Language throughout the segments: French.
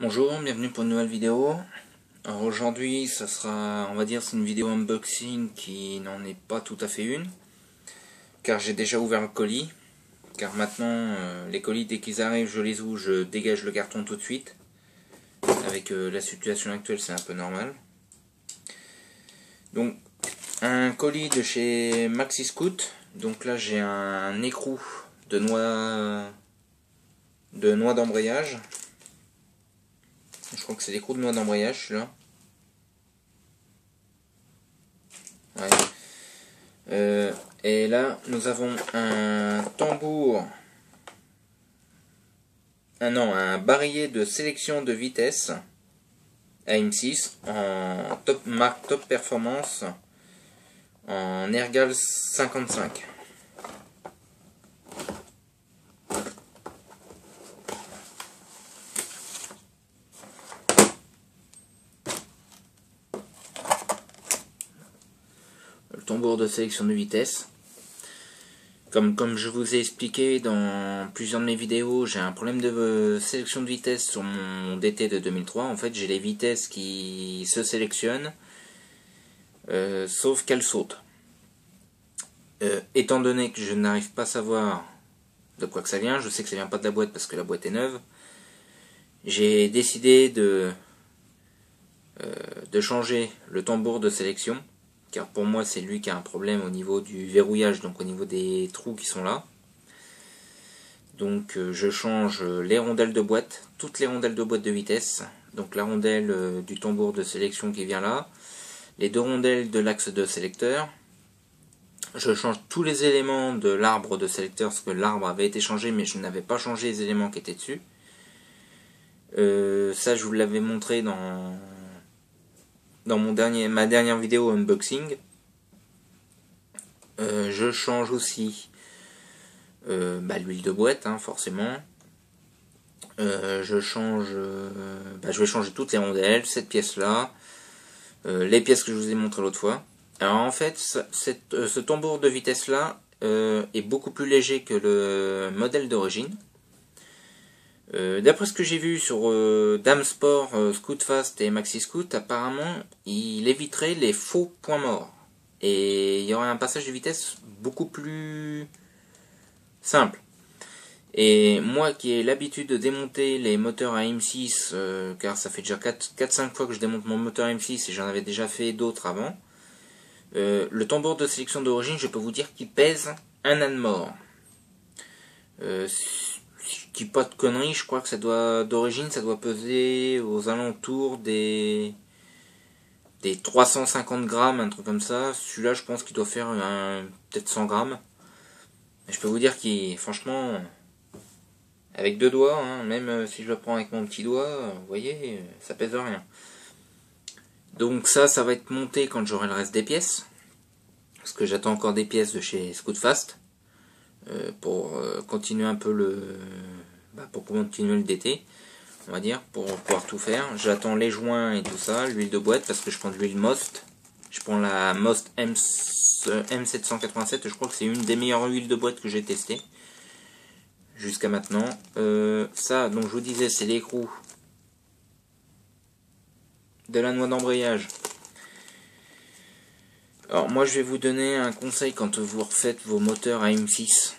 Bonjour, bienvenue pour une nouvelle vidéo. Alors aujourd'hui, ça sera, on va dire, c'est une vidéo unboxing qui n'en est pas tout à fait une, car j'ai déjà ouvert le colis. Car maintenant, les colis, dès qu'ils arrivent, je les ouvre, je dégage le carton tout de suite. Avec la situation actuelle, c'est un peu normal. Donc, un colis de chez Maxi Scoot. Donc là, j'ai un écrou de noix d'embrayage. Je crois que c'est l'écrou de noix d'embrayage, celui-là. Ouais. Et là, nous avons un tambour, un barillet de sélection de vitesse AM6 en marque Top Performance en Ergal 55. Le tambour de sélection de vitesse. Comme je vous ai expliqué dans plusieurs de mes vidéos, j'ai un problème de sélection de vitesse sur mon DT de 2003. En fait, j'ai les vitesses qui se sélectionnent, sauf qu'elles sautent. Étant donné que je n'arrive pas à savoir de quoi que ça vient, je sais que ça vient pas de la boîte parce que la boîte est neuve, j'ai décidé de changer le tambour de sélection. Car pour moi c'est lui qui a un problème au niveau du verrouillage, donc au niveau des trous qui sont là. Donc je change les rondelles de boîte, toutes les rondelles de boîte de vitesse, donc la rondelle du tambour de sélection qui vient là, les deux rondelles de l'axe de sélecteur. Je change tous les éléments de l'arbre de sélecteur, parce que l'arbre avait été changé mais je n'avais pas changé les éléments qui étaient dessus. Ça je vous l'avais montré dans ma dernière vidéo unboxing. Je change aussi l'huile de boîte, hein, forcément. Je vais changer toutes les rondelles, cette pièce là, les pièces que je vous ai montré l'autre fois. Alors en fait, ce tambour de vitesse là est beaucoup plus léger que le modèle d'origine. D'après ce que j'ai vu sur Dame Sport, Scoot Fast et Maxi Scoot, apparemment il éviterait les faux points morts. Et il y aurait un passage de vitesse beaucoup plus simple. Et moi qui ai l'habitude de démonter les moteurs à M6, car ça fait déjà 4-5 fois que je démonte mon moteur M6 et j'en avais déjà fait d'autres avant, le tambour de sélection d'origine, je peux vous dire qu'il pèse un âne mort. Je dis pas de conneries, je crois que d'origine ça doit peser aux alentours des 350 grammes, un truc comme ça. Celui-là je pense qu'il doit faire peut-être 100 grammes. Mais je peux vous dire qu'il, franchement, avec deux doigts, hein, même si je le prends avec mon petit doigt, vous voyez, ça pèse rien. Donc ça va être monté quand j'aurai le reste des pièces. Parce que j'attends encore des pièces de chez Scoot Fast. Pour continuer un peu pour continuer le DT, on va dire, pour pouvoir tout faire. J'attends les joints et tout ça, l'huile de boîte, parce que je prends de l'huile Most. Je prends la Most M787, je crois que c'est une des meilleures huiles de boîte que j'ai testées jusqu'à maintenant. Ça, donc je vous disais, c'est l'écrou de la noix d'embrayage. Alors moi je vais vous donner un conseil quand vous refaites vos moteurs à M6,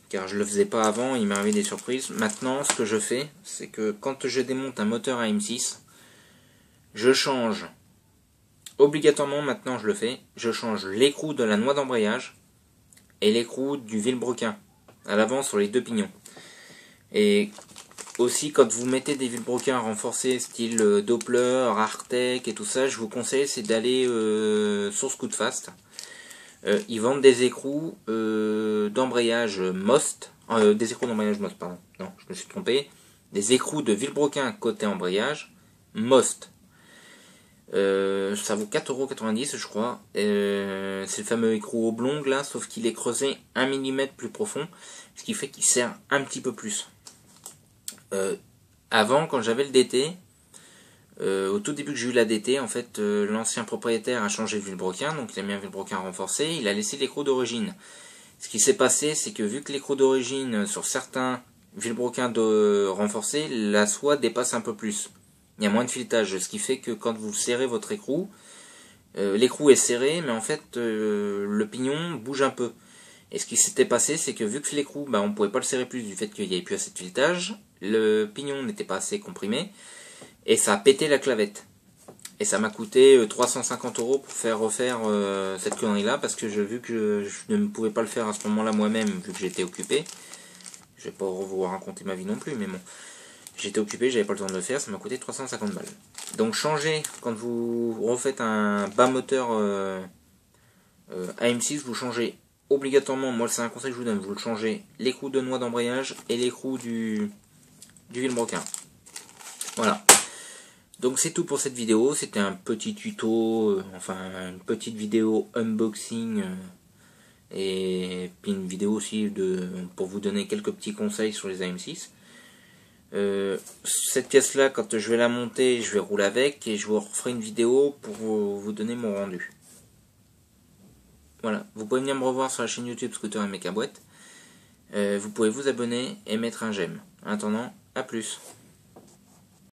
car je le faisais pas avant, il m'est arrivé des surprises. Maintenant ce que je fais, c'est que quand je démonte un moteur à M6, je change, obligatoirement maintenant je le fais, je change l'écrou de la noix d'embrayage et l'écrou du vilebrequin à l'avant sur les deux pignons. Et aussi quand vous mettez des vilebrequins renforcés style Doppler, Arctec et tout ça, je vous conseille c'est d'aller sur Scoot Fast. Ils vendent des écrous d'embrayage Most, des écrous d'embrayage Most, pardon, non, je me suis trompé, des écrous de vilebrequin côté embrayage Most. Ça vaut 4,90 € je crois. C'est le fameux écrou oblong là, sauf qu'il est creusé 1 mm plus profond, ce qui fait qu'il sert un petit peu plus. Avant, quand j'avais le DT, au tout début que j'ai eu la DT, en fait, l'ancien propriétaire a changé le vilebrequin, donc il a mis un vilebrequin renforcé, il a laissé l'écrou d'origine. Ce qui s'est passé, c'est que vu que l'écrou d'origine, sur certains vilebrequins renforcés, la soie dépasse un peu plus. il y a moins de filetage, ce qui fait que quand vous serrez votre écrou, l'écrou est serré, mais en fait le pignon bouge un peu. Et ce qui s'était passé, c'est que vu que l'écrou, on ne pouvait pas le serrer plus du fait qu'il n'y avait plus assez de filetage, le pignon n'était pas assez comprimé, et ça a pété la clavette. Et ça m'a coûté 350 € pour faire refaire cette connerie-là, parce que vu que je ne pouvais pas le faire à ce moment-là moi-même, vu que j'étais occupé. Je vais pas vous raconter ma vie non plus, mais bon. J'étais occupé, j'avais pas le temps de le faire, ça m'a coûté 350 balles. Donc changez, quand vous refaites un bas moteur AM6, vous changez obligatoirement, moi c'est un conseil que je vous donne, vous le changez l'écrou de noix d'embrayage et l'écrou du vilebrequin. Voilà. Donc c'est tout pour cette vidéo, c'était un petit tuto, enfin une petite vidéo unboxing et puis une vidéo aussi pour vous donner quelques petits conseils sur les AM6. Cette pièce là, quand je vais la monter, je vais rouler avec et je vous referai une vidéo pour vous donner mon rendu. Voilà, vous pouvez venir me revoir sur la chaîne YouTube Scooter et Mecaboîte. Vous pouvez vous abonner et mettre un j'aime. En attendant, à plus.